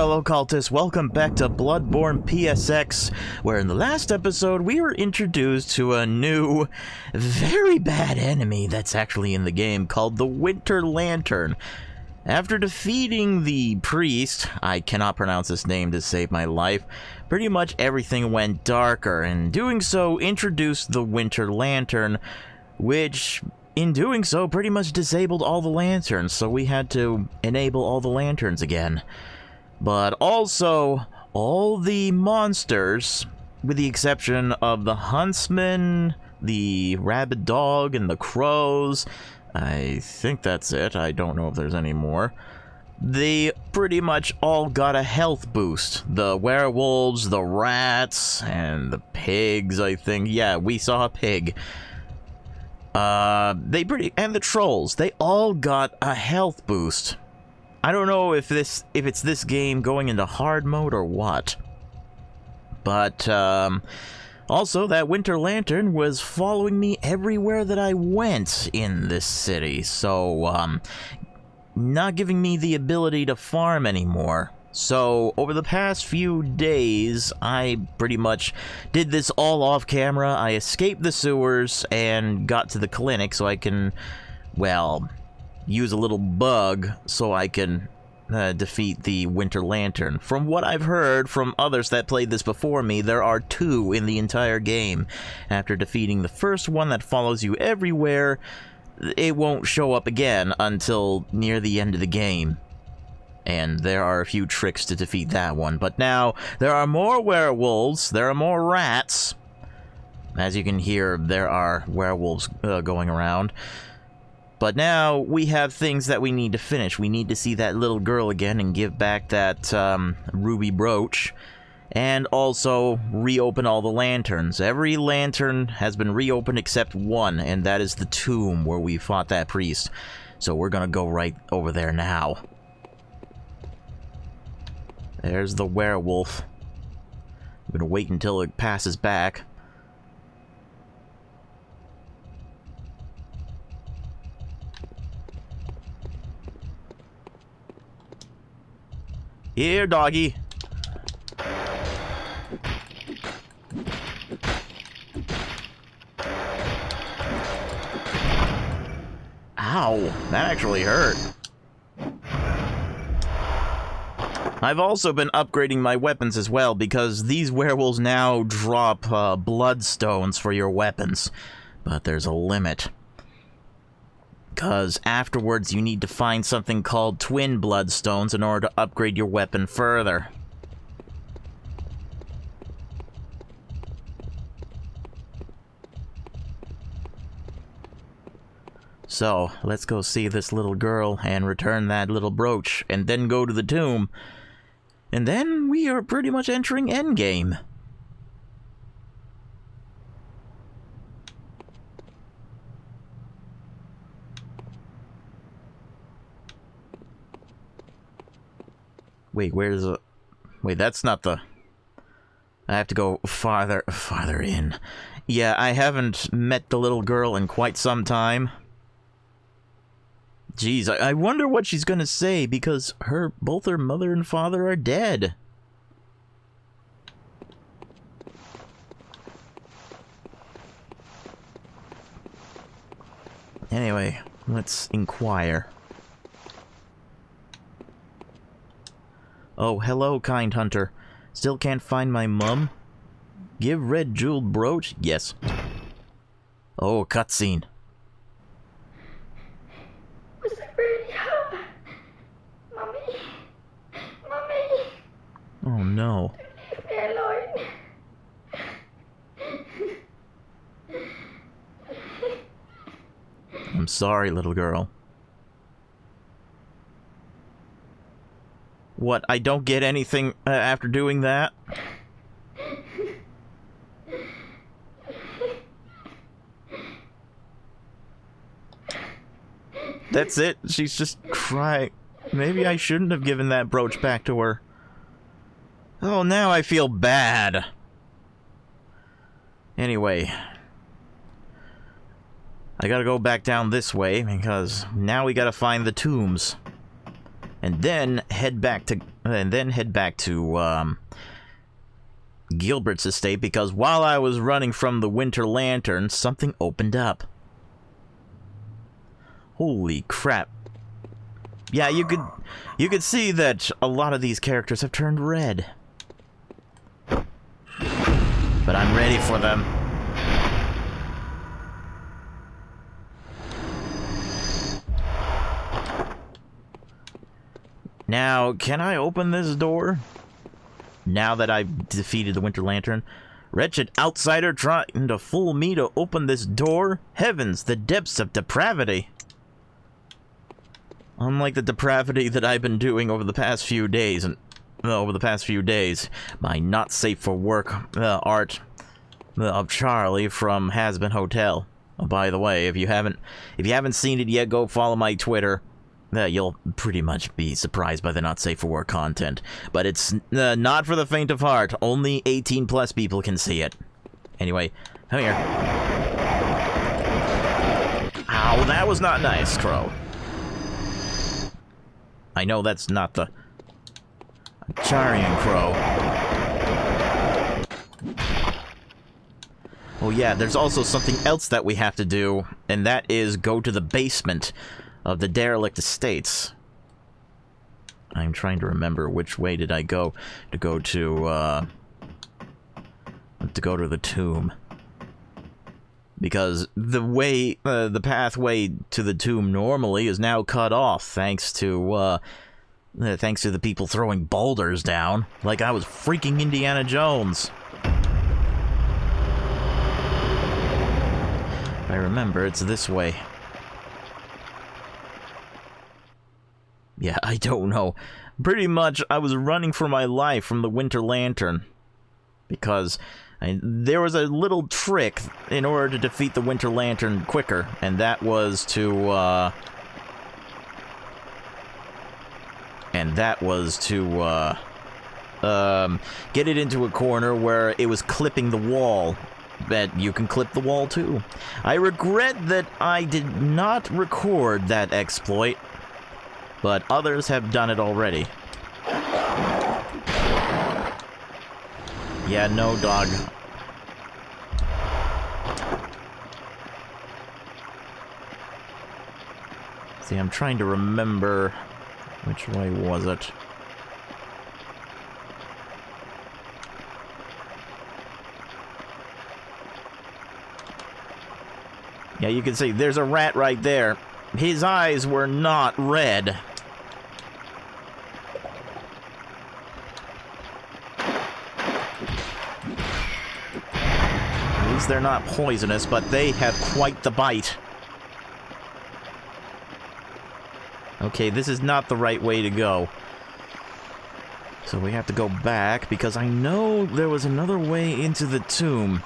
fellow cultists, welcome back to Bloodborne PSX, where in the last episode we were introduced to a new, very bad enemy that's actually in the game called the Winter Lantern. After defeating the priest, I cannot pronounce his name to save my life, pretty much everything went darker, and doing so introduced the Winter Lantern, which, in doing so, pretty much disabled all the lanterns, so we had to enable all the lanterns again. But also, all the monsters, with the exception of the Huntsman, the rabid dog, and the crows, I think that's it, I don't know if there's any more, they pretty much all got a health boost. The werewolves, the rats, and the pigs, I think. Yeah, we saw a pig. And the trolls, they all got a health boost. I don't know if it's this game going into hard mode or what. But, also, that Winter Lantern was following me everywhere that I went in this city, so, not giving me the ability to farm anymore. So, over the past few days, I pretty much did this all off camera. I escaped the sewers and got to the clinic so I can, well, use a little bug so I can defeat the Winter Lantern. From what I've heard from others that played this before me, there are 2 in the entire game. After defeating the first one that follows you everywhere, it won't show up again until near the end of the game. And there are a few tricks to defeat that one. But now, there are more werewolves, there are more rats. As you can hear, there are werewolves going around. But now, we have things that we need to finish. We need to see that little girl again and give back that ruby brooch. And also, reopen all the lanterns. Every lantern has been reopened except one, and that is the tomb where we fought that priest. So we're gonna go right over there now. There's the werewolf. I'm gonna wait until it passes back. Here, doggy. Ow, that actually hurt. I've also been upgrading my weapons as well, because these werewolves now drop bloodstones for your weapons. But there's a limit. Because afterwards you need to find something called twin bloodstones in order to upgrade your weapon further. So, let's go see this little girl and return that little brooch, and then go to the tomb. And then we are pretty much entering endgame. Wait, where's the... Wait, that's not the... I have to go farther in. Yeah, I haven't met the little girl in quite some time. Jeez, I wonder what she's gonna say, because both her mother and father are dead. Anyway, let's inquire. Oh, hello, kind hunter. Still can't find my mum? Give red jeweled brooch? Yes. Oh, cutscene. Oh no. I'm sorry, little girl. What, I don't get anything after doing that? That's it? She's just crying. Maybe I shouldn't have given that brooch back to her. Oh, now I feel bad. Anyway. I gotta go back down this way, because now we gotta find the tombs. and then head back to Gilbert's estate, because while I was running from the Winter Lantern, something opened up. Holy crap. Yeah, you could see that a lot of these characters have turned red. But I'm ready for them. Now, can I open this door? Now that I've defeated the Winter Lantern? Wretched outsider trying to fool me to open this door? Heavens, the depths of depravity. Unlike the depravity that I've been doing over the past few days, my not safe for work art of Charlie from Has-Been Hotel. Oh, by the way, if you haven't seen it yet, go follow my Twitter. You'll pretty much be surprised by the not safe for work content, but it's not for the faint of heart. Only 18+ people can see it. Anyway, come here. Ow, that was not nice, Crow. I know that's not the Charian Crow. Oh yeah, there's also something else that we have to do, and that is go to the basement of the derelict estates. I'm trying to remember which way did I go to go to the tomb. Because the pathway to the tomb normally is now cut off thanks to the people throwing boulders down, like I was freaking Indiana Jones. If I remember, it's this way. Yeah, I don't know. Pretty much, I was running for my life from the Winter Lantern. Because there was a little trick in order to defeat the Winter Lantern quicker, and that was to, get it into a corner where it was clipping the wall. But you can clip the wall too. I regret that I did not record that exploit, but others have done it already. Yeah, no, dog. See, I'm trying to remember which way was it. Yeah, you can see there's a rat right there. His eyes were not red. At least they're not poisonous, but they have quite the bite. Okay, this is not the right way to go. So we have to go back, because I know there was another way into the tomb.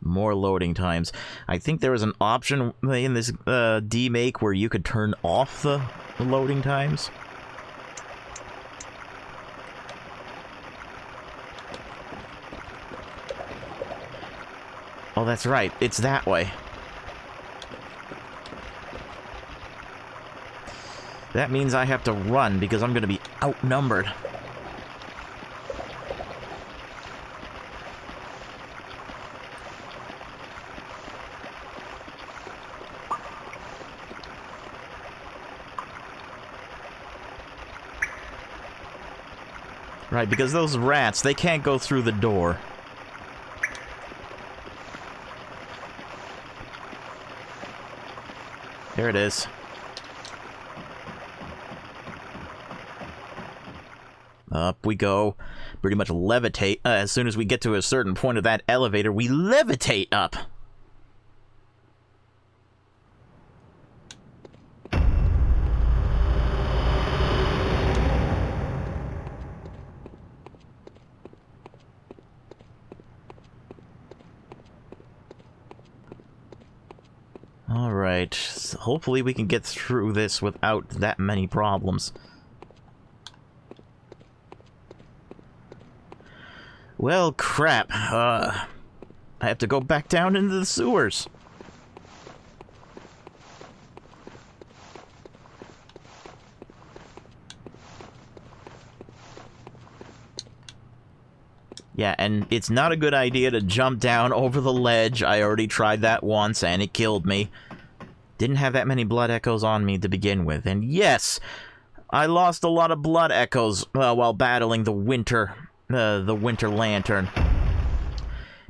More loading times. I think there was an option in this D-Make where you could turn off the loading times. Oh, that's right. It's that way. That means I have to run because I'm going to be outnumbered. Right, because those rats, they can't go through the door. There it is. Up we go. Pretty much levitate. As soon as we get to a certain point of that elevator, we levitate up. Alright, so hopefully we can get through this without that many problems. Well, crap. I have to go back down into the sewers. Yeah, and it's not a good idea to jump down over the ledge. I already tried that once, and it killed me. Didn't have that many blood echoes on me to begin with. And yes, I lost a lot of blood echoes while battling the winter lantern.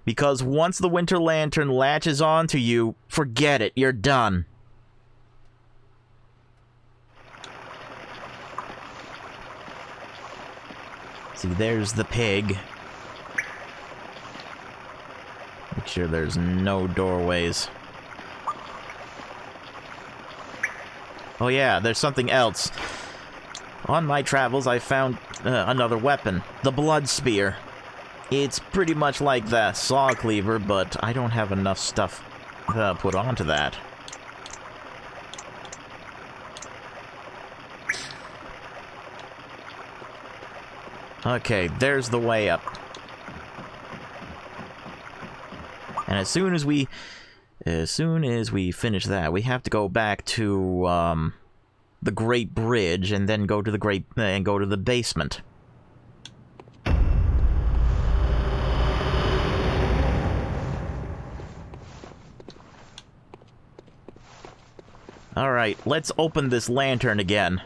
Because once the winter lantern latches onto you, forget it, you're done. See, there's the pig. Make sure there's no doorways. Oh yeah, there's something else. On my travels, I found another weapon, the blood spear. It's pretty much like the saw cleaver, but I don't have enough stuff put onto that. Okay, there's the way up. And as soon as we finish that, we have to go back to the Great Bridge and then go to the basement. All right, let's open this lantern again.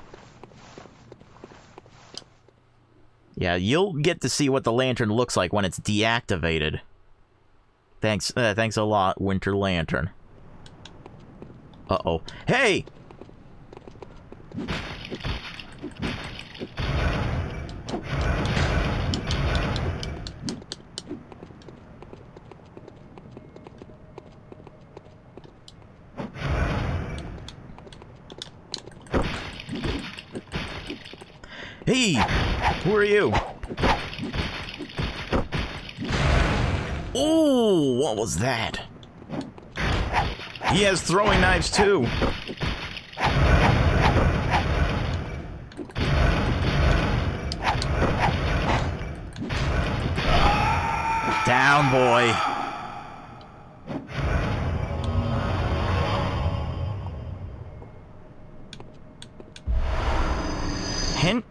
Yeah, you'll get to see what the lantern looks like when it's deactivated. Thanks a lot, Winter Lantern. Uh-oh. Hey! Hey! Who are you? Oh, what was that? He has throwing knives too. Down, boy.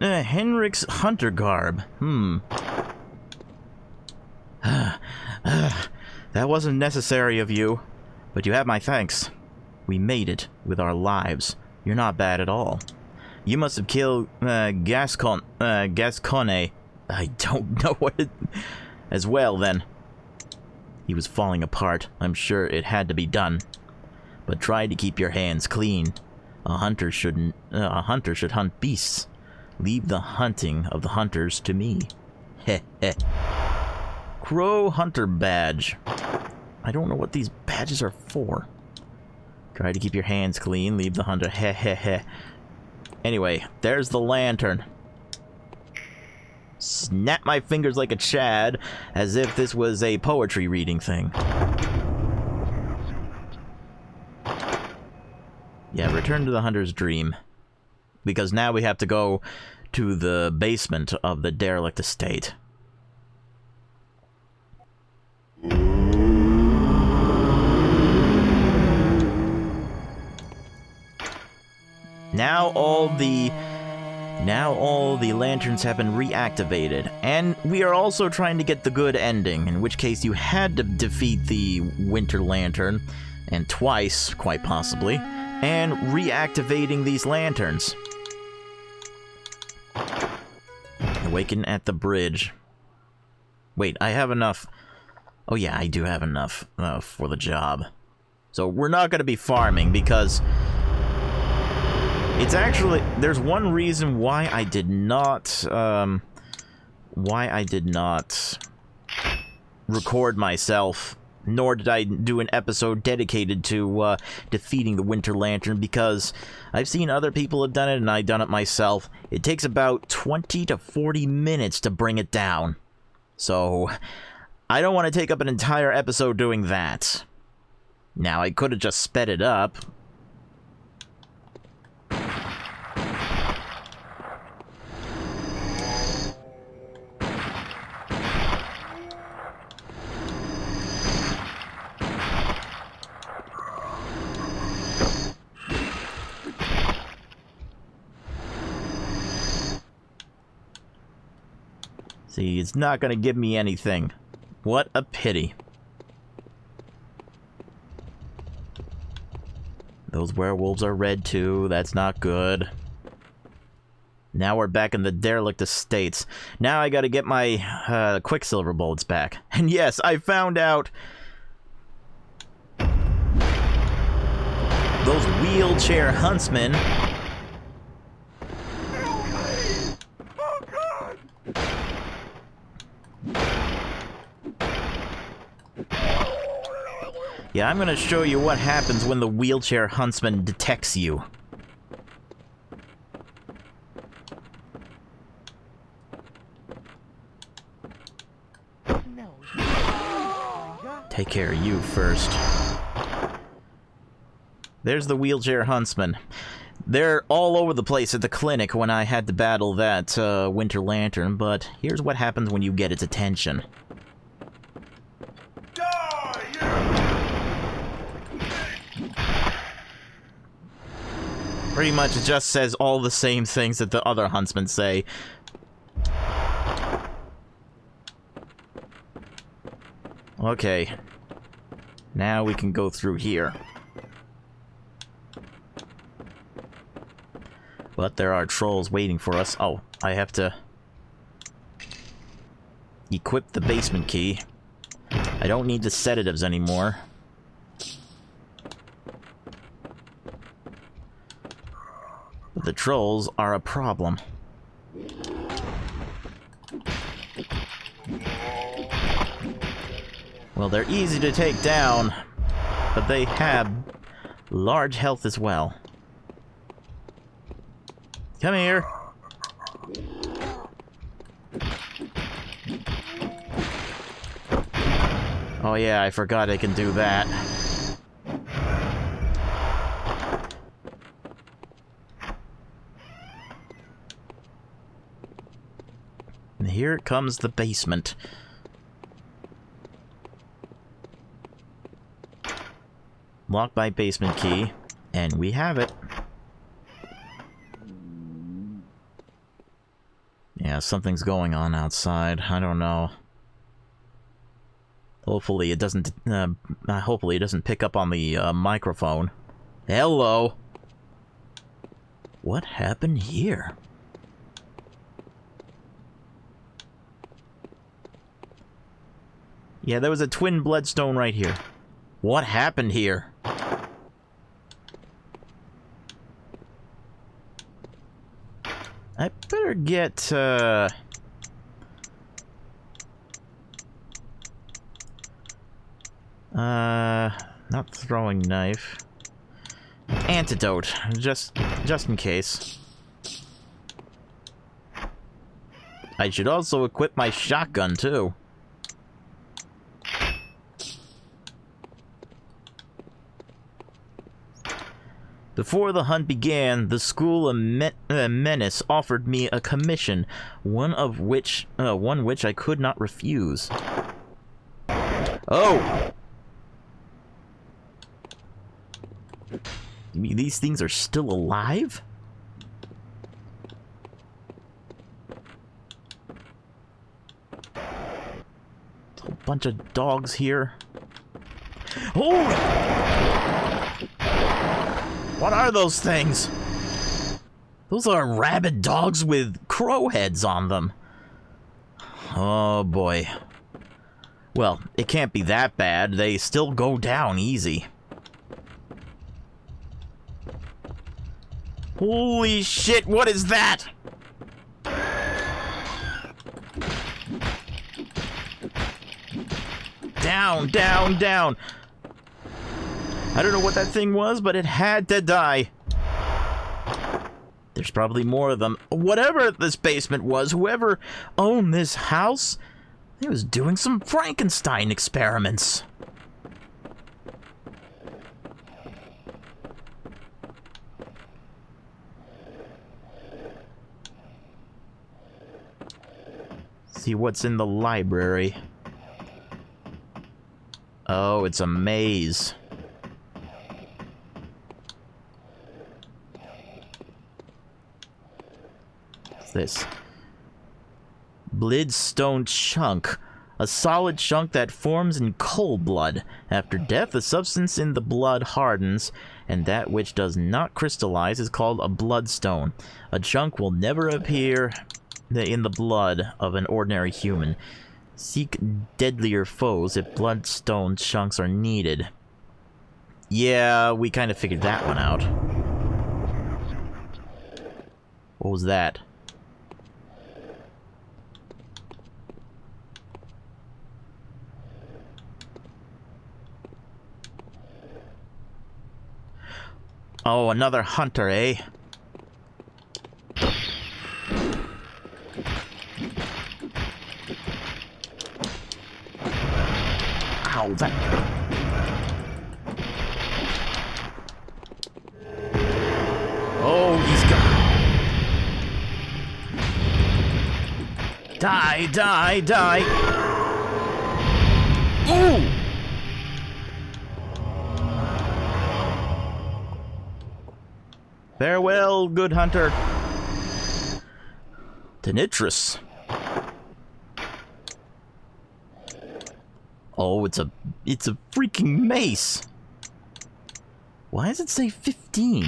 Henrik's hunter garb. That wasn't necessary of you, but you have my thanks. We made it with our lives. You're not bad at all. You must have killed Gascon. I don't know what it... As well, then. He was falling apart. I'm sure it had to be done. But try to keep your hands clean. A hunter should hunt beasts. Leave the hunting of the hunters to me. Heh heh. Crow Hunter Badge. I don't know what these badges are for. Try to keep your hands clean. Leave the hunter. Heh heh heh. Anyway, there's the lantern. Snap my fingers like a Chad, as if this was a poetry reading thing. Yeah, return to the hunter's dream. Because now we have to go to the basement of the derelict estate. Now all the lanterns have been reactivated, and we are also trying to get the good ending, in which case you had to defeat the Winter Lantern, and twice, quite possibly, and reactivating these lanterns. Awaken at the bridge. Wait, I have enough. Oh yeah, I do have enough for the job. So we're not going to be farming because it's actually, there's one reason why I did not record myself, nor did I do an episode dedicated to defeating the Winter Lantern, because I've seen other people have done it and I've done it myself. It takes about 20 to 40 minutes to bring it down. So I don't want to take up an entire episode doing that. Now, I could have just sped it up. See, it's not gonna give me anything. What a pity. Those werewolves are red too, that's not good. Now we're back in the derelict estates. Now I gotta get my Quicksilver bullets back. And yes, I found out those wheelchair huntsmen. Yeah, I'm gonna show you what happens when the wheelchair huntsman detects you. Take care of you first. There's the wheelchair huntsman. They're all over the place at the clinic when I had to battle that winter lantern, but here's what happens when you get its attention. Pretty much it just says all the same things that the other huntsmen say. Okay. Now we can go through here. But there are trolls waiting for us. Oh, I have to equip the basement key. I don't need the sedatives anymore. But the trolls are a problem. Well, they're easy to take down, but they have large health as well. Come here. Oh yeah, I forgot I can do that. And here comes the basement. Lock my basement key, and we have it. Yeah, something's going on outside. I don't know. Hopefully it doesn't. Hopefully it doesn't pick up on the microphone. Hello. What happened here? Yeah, there was a twin bloodstone right here. What happened here? I better get, not throwing knife. Antidote, just in case. I should also equip my shotgun, too. Before the hunt began, the School of Menace offered me a commission, one which I could not refuse. Oh! You mean these things are still alive? A whole bunch of dogs here. Oh! What are those things? Those are rabid dogs with crow heads on them. Oh boy. Well, it can't be that bad. They still go down easy. Holy shit, what is that? Down, down, down. I don't know what that thing was, but it had to die. There's probably more of them. Whatever this basement was, whoever owned this house, he was doing some Frankenstein experiments. See what's in the library. Oh, it's a maze. This Bloodstone chunk. A solid chunk that forms in cold blood. After death, the substance in the blood hardens, and that which does not crystallize is called a bloodstone. A chunk will never appear in the blood of an ordinary human. Seek deadlier foes if bloodstone chunks are needed. Yeah, we kind of figured that one out. What was that? Oh, another hunter, eh? Ow, that... Oh, he's got... Die, die, die! Ooh! Farewell, good hunter. Tenitrus. Oh, it's a freaking mace. Why does it say 15?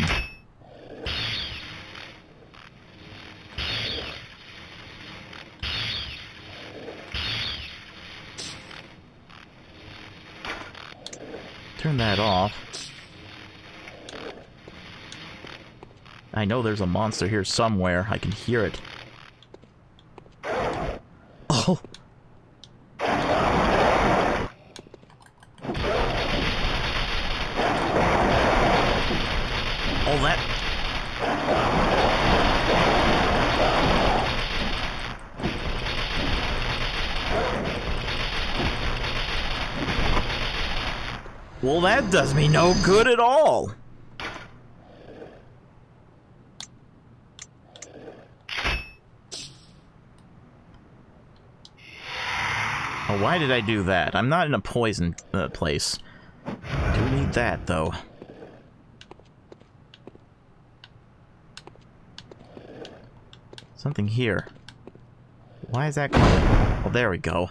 Turn that off. I know there's a monster here somewhere. I can hear it. Oh! Oh, that... Well, that does me no good at all! Oh, why did I do that? I'm not in a poison place. Do need that, though. Something here. Why is that coming? Oh, there we go.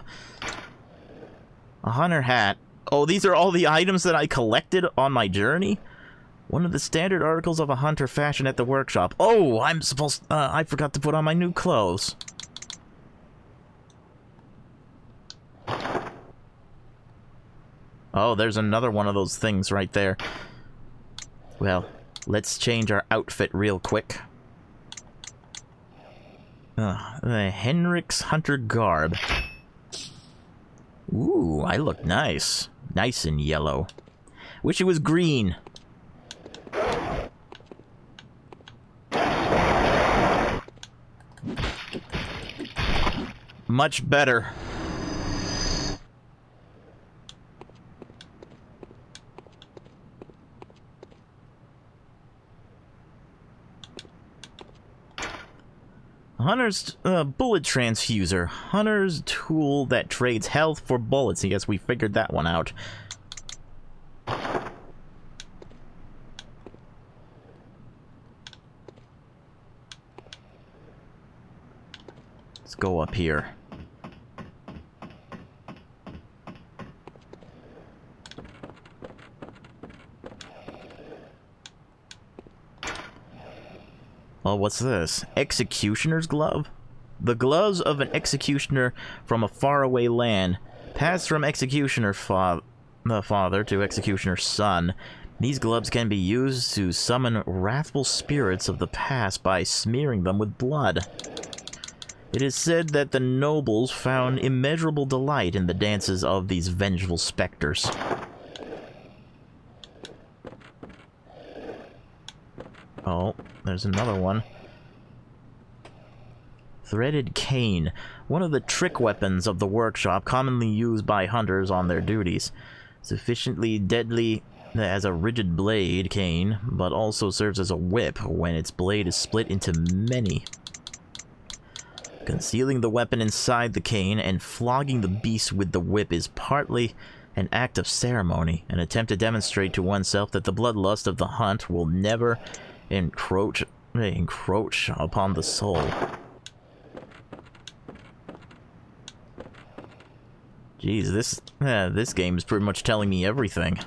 A hunter hat. Oh, these are all the items that I collected on my journey? One of the standard articles of a hunter fashioned at the workshop. Oh, I'm supposed... I forgot to put on my new clothes. Oh, there's another one of those things right there. Well, let's change our outfit real quick. The Henrik's Hunter Garb. Ooh, I look nice. Nice and yellow. Wish it was green. Much better. Hunter's bullet transfuser. Hunter's tool that trades health for bullets. I guess we figured that one out. Let's go up here. Oh, what's this? Executioner's glove? The gloves of an executioner from a faraway land, passed from executioner father to executioner son. These gloves can be used to summon wrathful spirits of the past by smearing them with blood. It is said that the nobles found immeasurable delight in the dances of these vengeful specters. Oh, there's another one. Threaded cane. One of the trick weapons of the workshop, commonly used by hunters on their duties. Sufficiently deadly as a rigid blade cane, but also serves as a whip when its blade is split into many. Concealing the weapon inside the cane and flogging the beast with the whip is partly an act of ceremony, an attempt to demonstrate to oneself that the bloodlust of the hunt will never encroach upon the soul. Jeez, this game is pretty much telling me everything.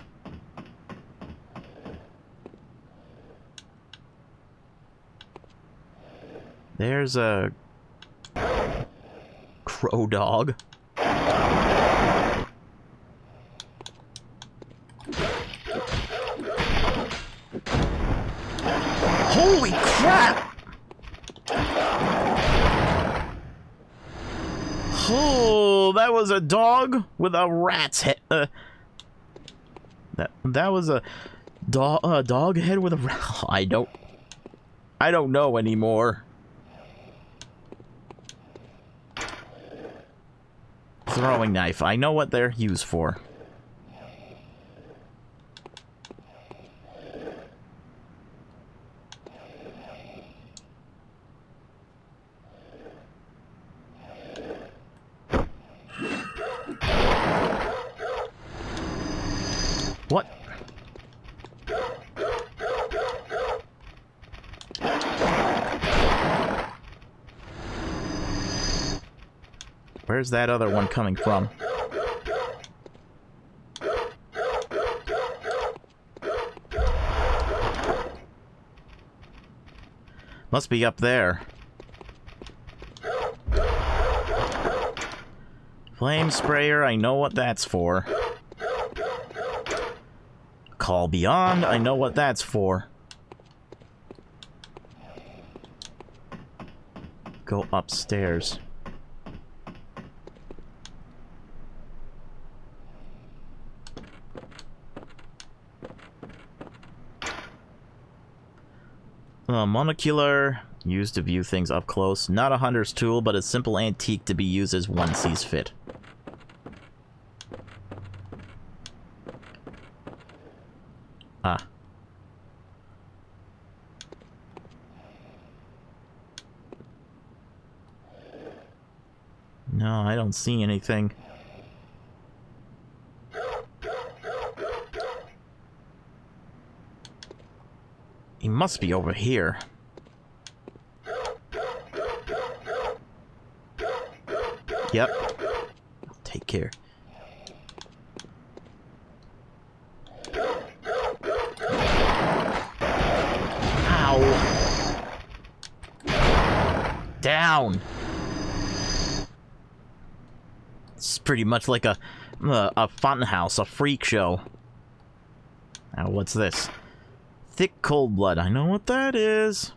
There's a crow dog. Holy crap! Oh, that was a dog with a rat's head. That was a dog head with a rat. I don't know anymore. Throwing knife. I know what they're used for. What? Where's that other one coming from? Must be up there. Flame sprayer, I know what that's for. Call Beyond, I know what that's for. Go upstairs. Monocular, used to view things up close. Not a hunter's tool, but a simple antique to be used as one sees fit. Ah. No, I don't see anything. He must be over here. Yep. I'll take care. Ow. Down. It's pretty much like a fun house, a freak show. Now, what's this? Thick cold blood. I know what that is.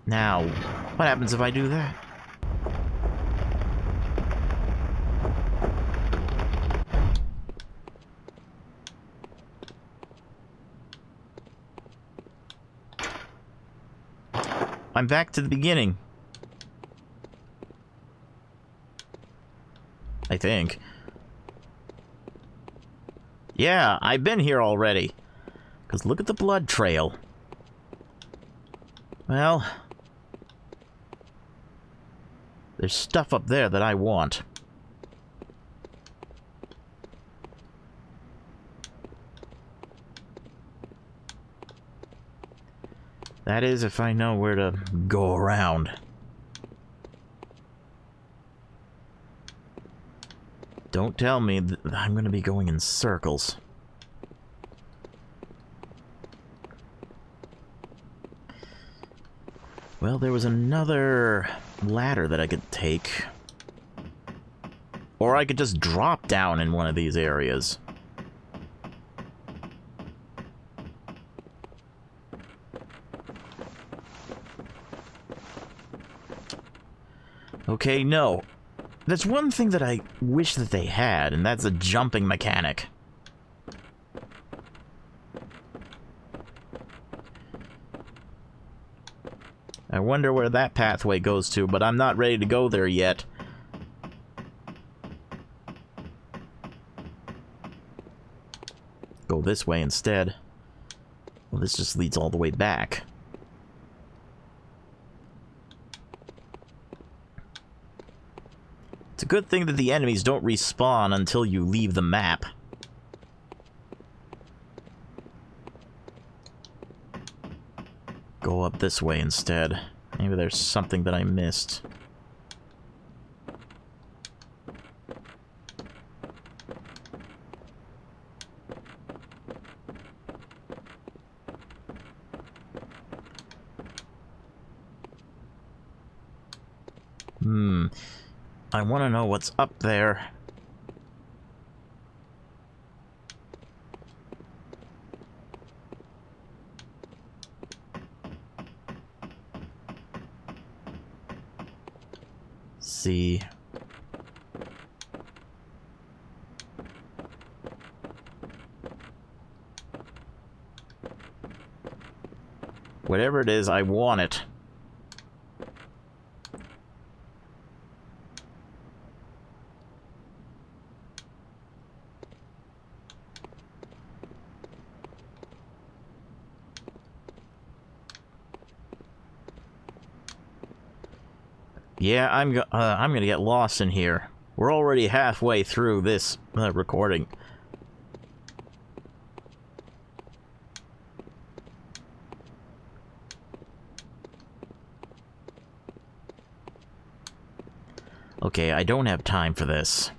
Now, what happens if I do that? I'm back to the beginning. I think. Yeah, I've been here already. Because look at the blood trail. Well, there's stuff up there that I want. That is, if I know where to go around. Don't tell me that I'm going to be going in circles. Well, there was another ladder that I could take. Or I could just drop down in one of these areas. Okay, no. There's one thing that I wish that they had, and that's a jumping mechanic. I wonder where that pathway goes to, but I'm not ready to go there yet. Go this way instead. Well, this just leads all the way back. It's a good thing that the enemies don't respawn until you leave the map. Go up this way instead. Maybe there's something that I missed. I want to know what's up there. See. Whatever it is, I want it. Yeah, I'm gonna get lost in here. We're already halfway through this recording. Okay, I don't have time for this.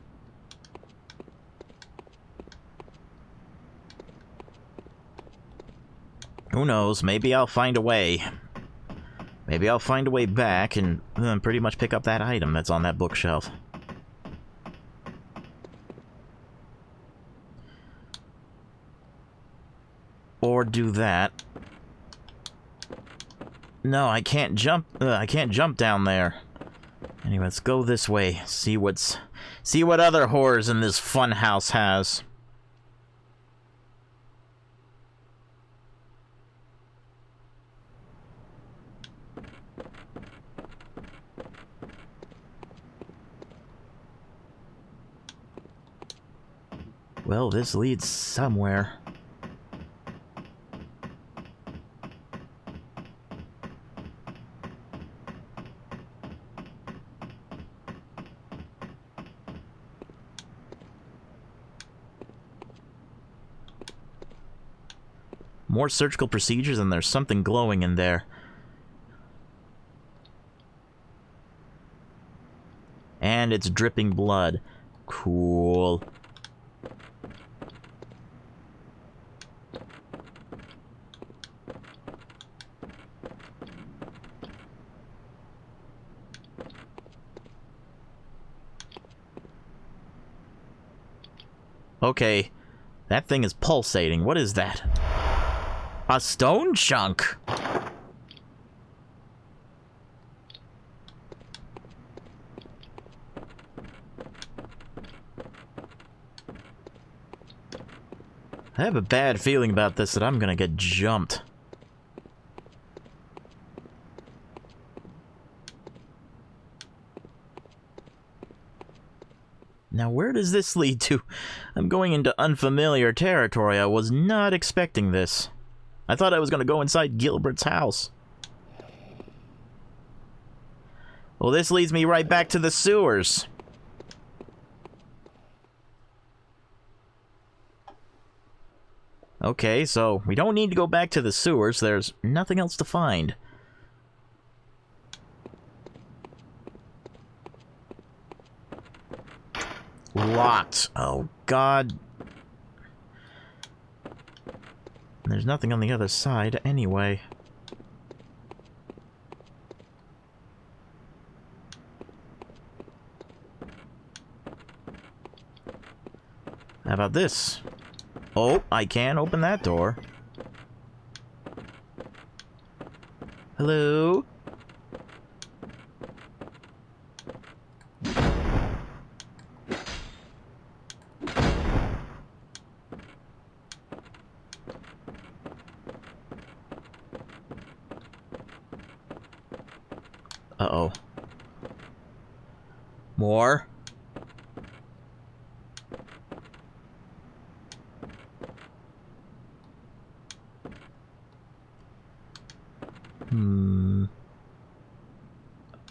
Who knows? Maybe I'll find a way. Maybe I'll find a way back and pretty much pick up that item that's on that bookshelf. Or do that. No, I can't jump. I can't jump down there. Anyway, let's go this way. See what other horrors in this fun house has. Well, this leads somewhere. More surgical procedures, and there's something glowing in there. And it's dripping blood. Cool. Okay, that thing is pulsating. What is that? A stone chunk! I have a bad feeling about this that I'm gonna get jumped. Now, where does this lead to? I'm going into unfamiliar territory. I was not expecting this. I thought I was going to go inside Gilbert's house. Well, this leads me right back to the sewers. Okay, so we don't need to go back to the sewers. There's nothing else to find. Locked. Oh, God. There's nothing on the other side, anyway. How about this? Oh, I can open that door. Hello? Uh-oh. More?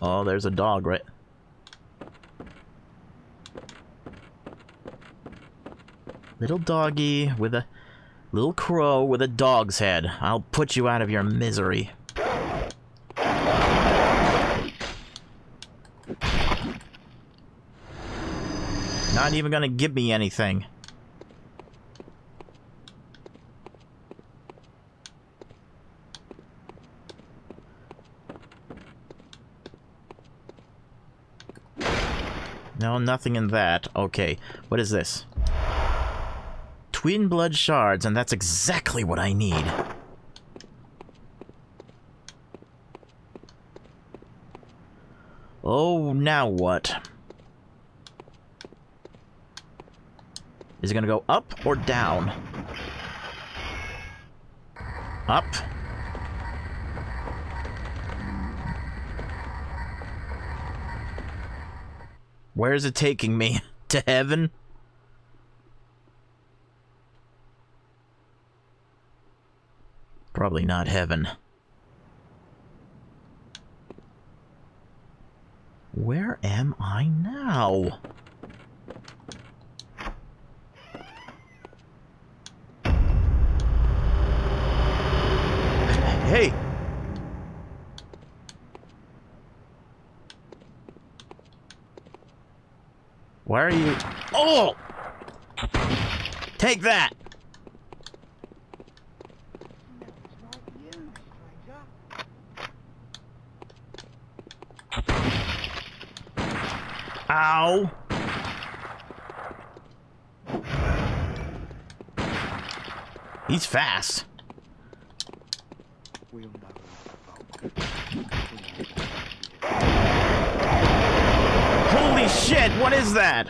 Oh, there's a dog, right? Little doggy with a... little crow with a dog's head. I'll put you out of your misery. Not even gonna give me anything. No, nothing in that. Okay, what is this? Twin blood shards, and that's exactly what I need. Oh, now what? Is it gonna go up or down? Up. Where is it taking me? To heaven? Probably not heaven. Where am I now? Hey! Why are you... Oh! Take that! Ow! He's fast. Holy shit, what is that?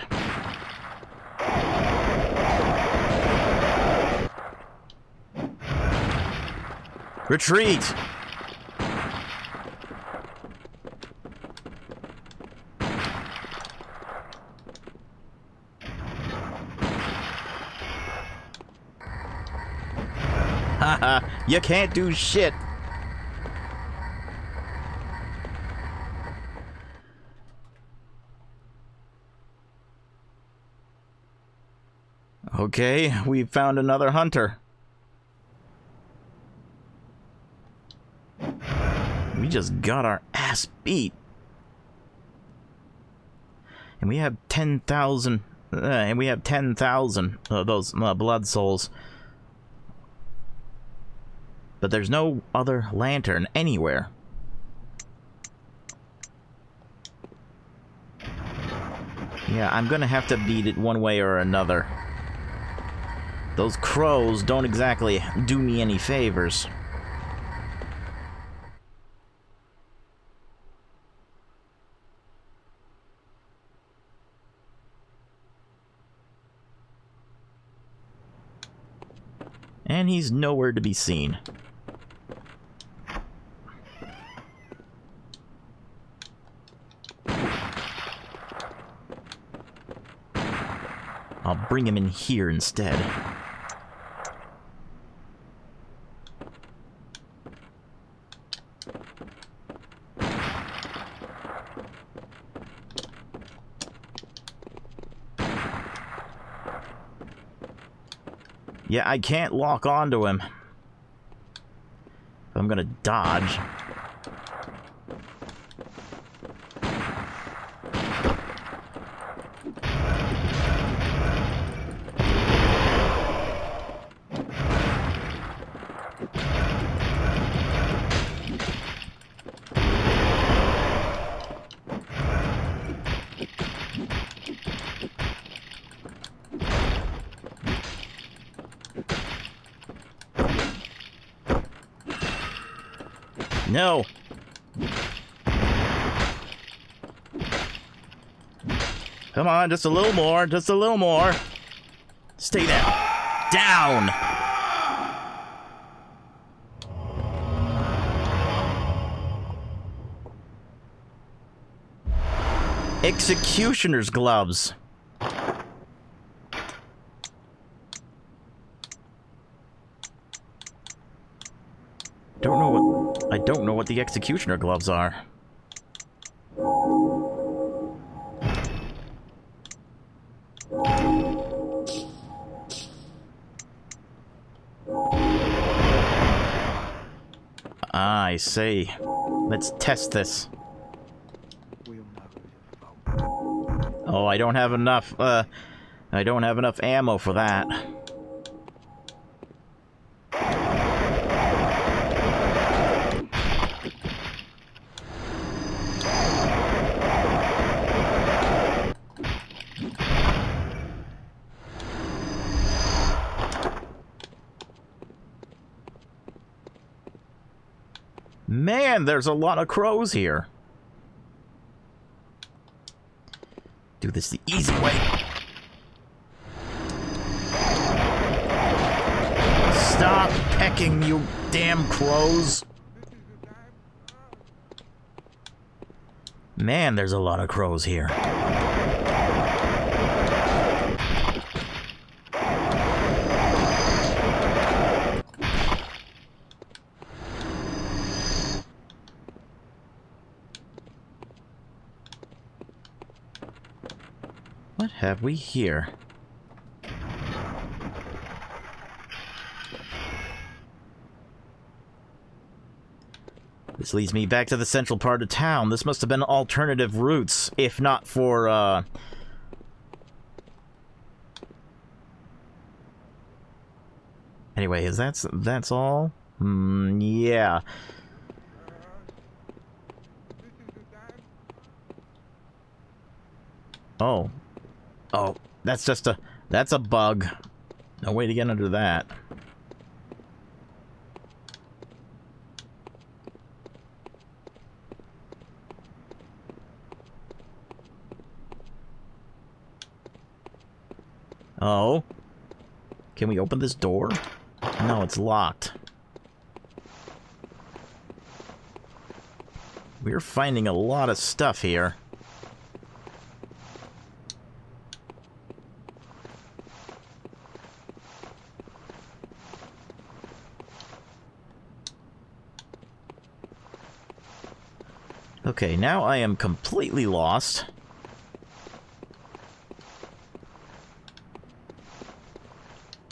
Retreat! Haha, you can't do shit. Okay, we found another hunter. We just got our ass beat. And we have 10,000 of those blood souls. But there's no other lantern anywhere. Yeah, I'm gonna have to beat it one way or another. Those crows don't exactly do me any favors. And he's nowhere to be seen. I'll bring him in here instead. Yeah, I can't lock onto him. I'm gonna dodge. No! Come on, just a little more, just a little more. Stay down. Down! Executioner's gloves. I don't know what the executioner gloves are. Ah, I see. Let's test this. Oh, I don't have enough, I don't have enough ammo for that. Man, there's a lot of crows here. Do this the easy way. Stop pecking, you damn crows. Man, there's a lot of crows here. What have we here? This leads me back to the central part of town. This must have been alternative routes, if not for, Anyway, that's all? Yeah. Oh. Oh, that's just that's a bug. No way to get under that. Oh. Can we open this door? No, it's locked. We're finding a lot of stuff here. Okay, now I am completely lost.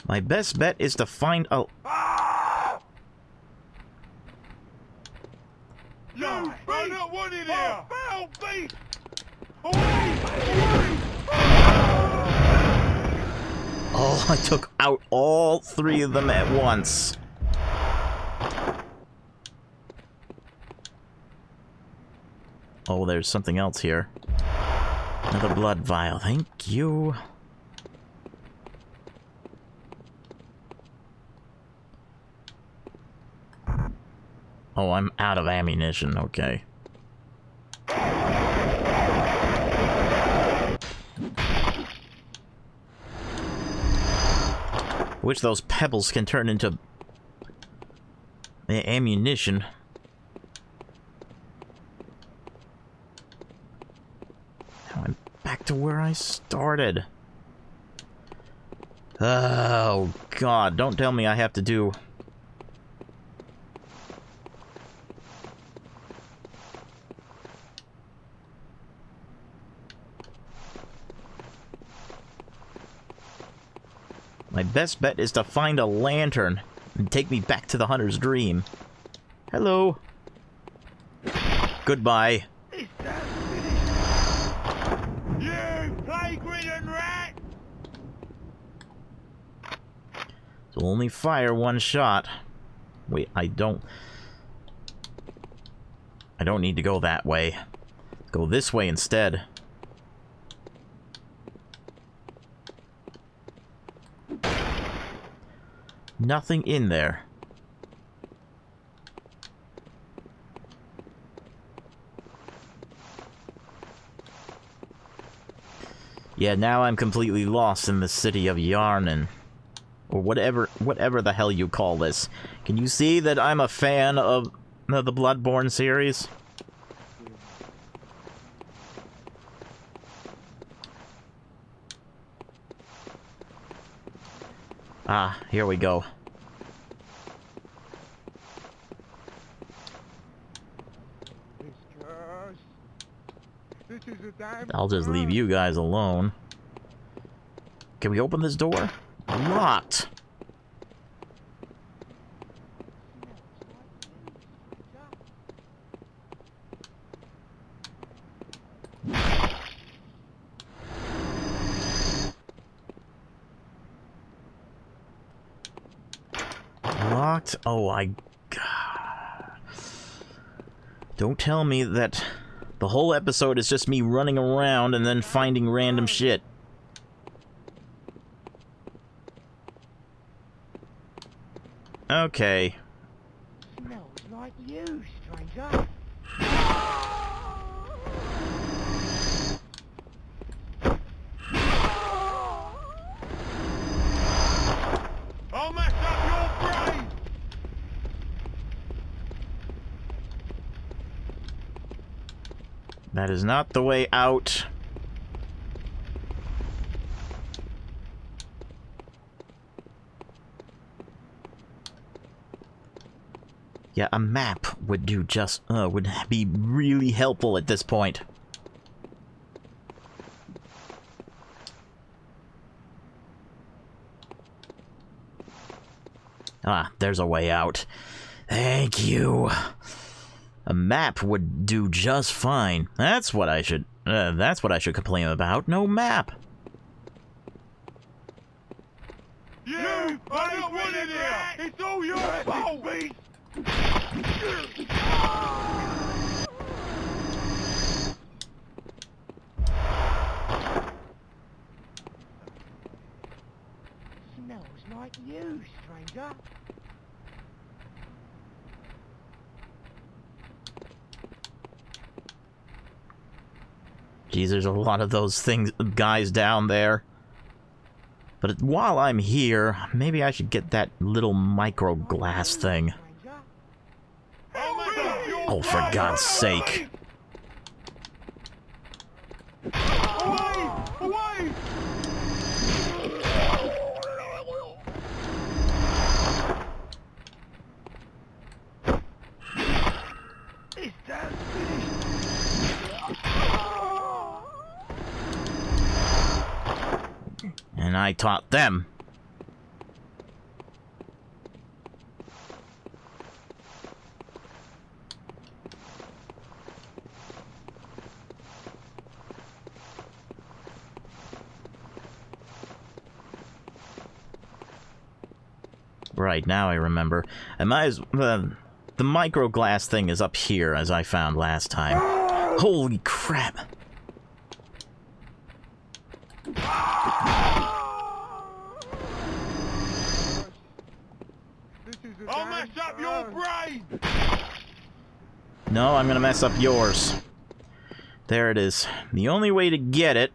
My best bet is to find a... No, I don't want it here! Help me! Away! Away! Oh, I took out all three of them at once. Oh, there's something else here. Another blood vial, thank you. Oh, I'm out of ammunition, okay. Wish those pebbles can turn into ammunition. Now I'm back to where I started. Oh, God, don't tell me I have to do... My best bet is to find a lantern and take me back to the hunter's dream. Hello. Goodbye. You plague-ridden rat! So only fire one shot. Wait, I don't need to go that way. Go this way instead. Nothing in there. Yeah, now I'm completely lost in the city of Yarnan. Or whatever the hell you call this. Can you see that I'm a fan of the Bloodborne series? Ah, here we go. I'll just leave you guys alone. Can we open this door? Locked. locked? Oh, don't tell me that the whole episode is just me running around and then finding random shit. Okay. Smells like you, stranger. I'll mess up your brain! That is not the way out. Yeah, a map would do just, would be really helpful at this point. Ah, there's a way out. Thank you. A map would do just fine. That's what I should complain about. No map. You! I don't want it here! It's all your fault, beast! Smells like you, stranger. Geez, there's a lot of those guys down there. But while I'm here, maybe I should get that little micro glass thing. Oh, for God's sake. Away! Away! This dam's finished. And I taught them. Right, now I remember. I might as the micro glass thing is up here, as I found last time. Holy crap! I'll mess up your brain! No, I'm gonna mess up yours. There it is. The only way to get it...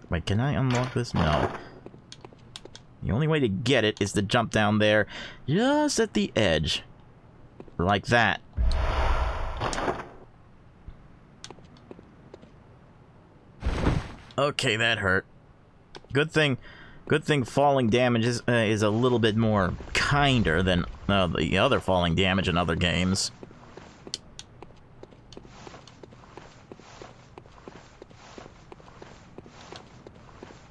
Wait, can I unlock this? No. The only way to get it is to jump down there, just at the edge. Like that. Okay, that hurt. Good thing falling damage is a little bit more kinder than the other falling damage in other games.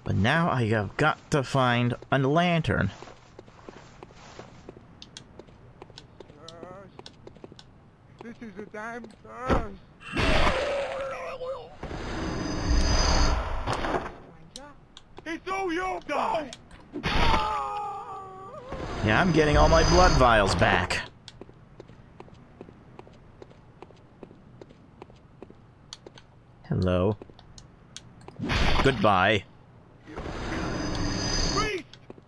But now I have got to find a lantern. This is a damn curse! It's all your fault! Yeah, I'm getting all my blood vials back. Hello. Goodbye. Beast!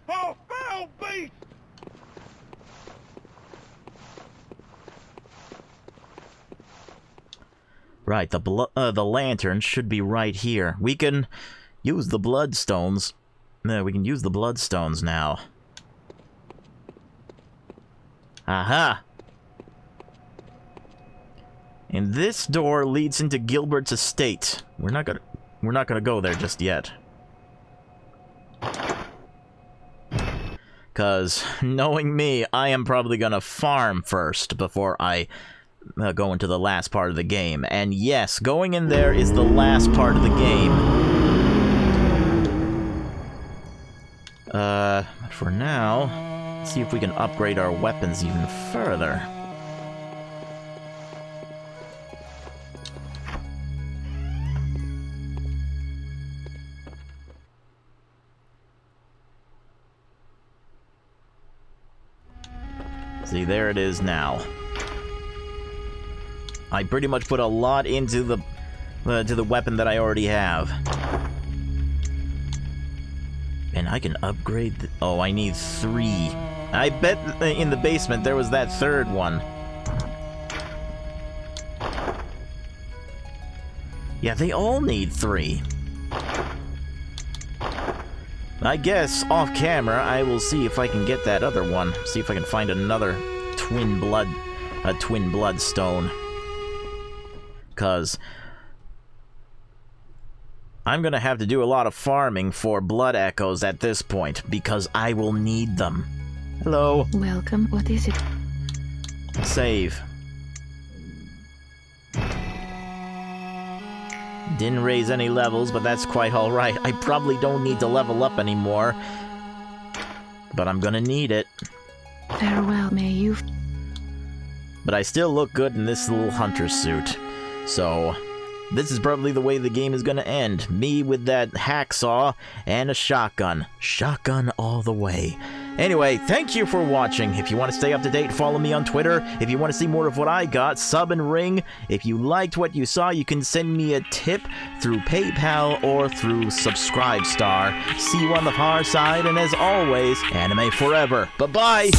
Oh, foul beast! Right, the lantern should be right here. We can use the bloodstones. We can use the bloodstones now. Aha! And this door leads into Gilbert's estate. We're not gonna go there just yet. 'Cause, knowing me, I am probably gonna farm first before I go into the last part of the game. And yes, going in there is the last part of the game. For now, let's see if we can upgrade our weapons even further. See, there it is now. I pretty much put a lot into the to the weapon that I already have. And I can upgrade oh, I need 3. I bet in the basement there was that third one. Yeah, they all need 3. I guess, off camera, I will see if I can get that other one. See if I can find another twin blood stone. 'Cause I'm gonna have to do a lot of farming for blood echoes at this point, because I will need them. Hello. Welcome. What is it? Save. Didn't raise any levels, but that's quite alright. I probably don't need to level up anymore. But I'm gonna need it. Farewell, may you... But I still look good in this little hunter suit. So, this is probably the way the game is gonna end. Me with that hacksaw and a shotgun. Shotgun all the way. Anyway, thank you for watching. If you want to stay up to date, follow me on Twitter. If you want to see more of what I got, sub and ring. If you liked what you saw, you can send me a tip through PayPal or through Subscribestar. See you on the far side, and as always, anime forever. Bye-bye!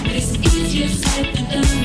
It's easier said than done.